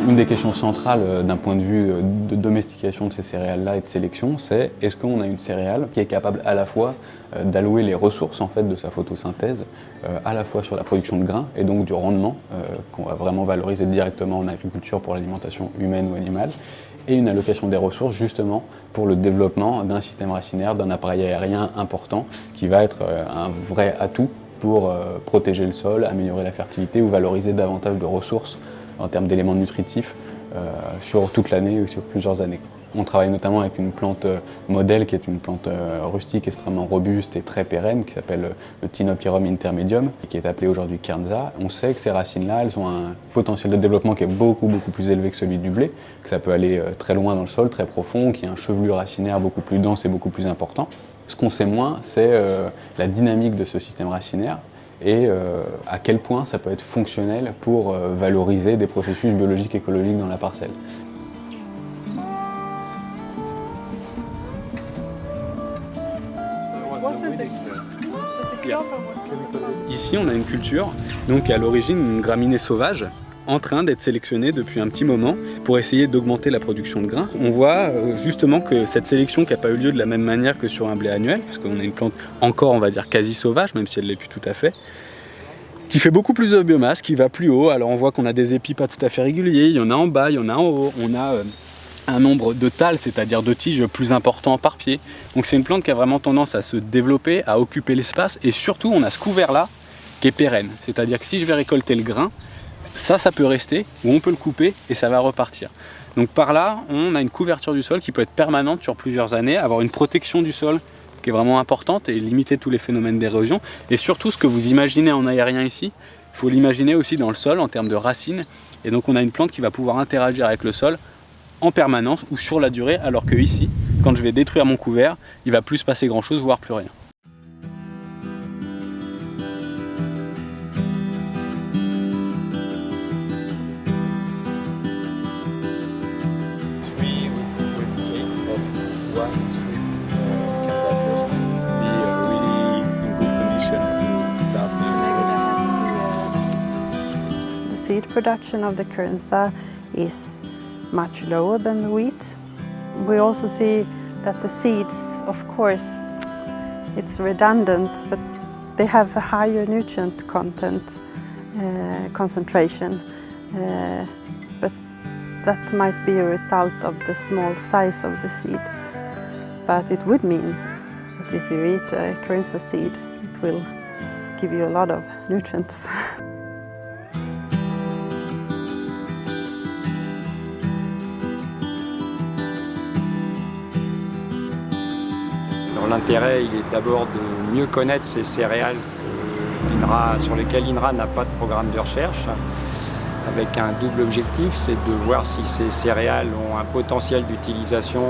Une des questions centrales d'un point de vue de domestication de ces céréales-là et de sélection, c'est est-ce qu'on a une céréale qui est capable à la fois d'allouer les ressources en fait, de sa photosynthèse, à la fois sur la production de grains et donc du rendement qu'on va vraiment valoriser directement en agriculture pour l'alimentation humaine ou animale, et une allocation des ressources justement pour le développement d'un système racinaire, d'un appareil aérien important qui va être un vrai atout pour protéger le sol, améliorer la fertilité ou valoriser davantage de ressources en termes d'éléments nutritifs sur toute l'année ou sur plusieurs années. On travaille notamment avec une plante modèle qui est une plante rustique extrêmement robuste et très pérenne qui s'appelle le Ctinopyrum intermedium qui est appelé aujourd'hui Kernza. On sait que ces racines-là, elles ont un potentiel de développement qui est beaucoup plus élevé que celui du blé, que ça peut aller très loin dans le sol, très profond, qu'il y a un chevelu racinaire beaucoup plus dense et beaucoup plus important. Ce qu'on sait moins, c'est la dynamique de ce système racinaire et à quel point ça peut être fonctionnel pour valoriser des processus biologiques et écologiques dans la parcelle. Ici, on a une culture, donc à l'origine une graminée sauvage, en train d'être sélectionnée depuis un petit moment pour essayer d'augmenter la production de grains. On voit justement que cette sélection qui n'a pas eu lieu de la même manière que sur un blé annuel, puisqu'on a une plante encore, on va dire, quasi sauvage, même si elle ne l'est plus tout à fait, qui fait beaucoup plus de biomasse, qui va plus haut. Alors on voit qu'on a des épis pas tout à fait réguliers, il y en a en bas, il y en a en haut, on a un nombre de thalles, c'est-à-dire de tiges plus important par pied. Donc c'est une plante qui a vraiment tendance à se développer, à occuper l'espace, et surtout on a ce couvert-là qui est pérenne. C'est-à-dire que si je vais récolter le grain, ça peut rester, ou on peut le couper et ça va repartir. Donc par là, on a une couverture du sol qui peut être permanente sur plusieurs années, avoir une protection du sol qui est vraiment importante et limiter tous les phénomènes d'érosion. Et surtout, ce que vous imaginez en aérien ici, il faut l'imaginer aussi dans le sol en termes de racines. Et donc on a une plante qui va pouvoir interagir avec le sol en permanence ou sur la durée, alors que ici, quand je vais détruire mon couvert, il va plus se passer grand chose, voire plus rien. The seed production of the Kernza is much lower than the wheat. We also see that the seeds, of course, it's redundant, but they have a higher nutrient content concentration. But that might be a result of the small size of the seeds. But it would mean that if you eat a Kernza seed, it will give you a lot of nutrients. L'intérêt, il est d'abord de mieux connaître ces céréales sur lesquelles l'INRA n'a pas de programme de recherche, avec un double objectif, c'est de voir si ces céréales ont un potentiel d'utilisation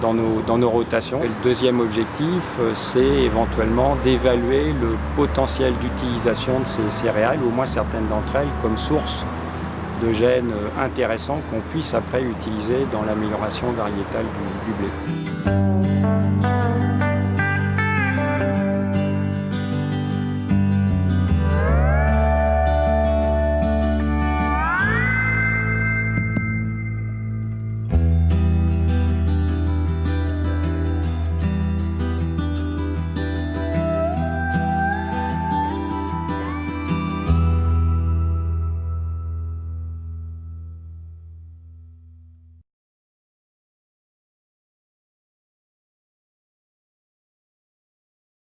dans nos rotations. Et le deuxième objectif, c'est éventuellement d'évaluer le potentiel d'utilisation de ces céréales, au moins certaines d'entre elles, comme source de gènes intéressants qu'on puisse après utiliser dans l'amélioration variétale du blé.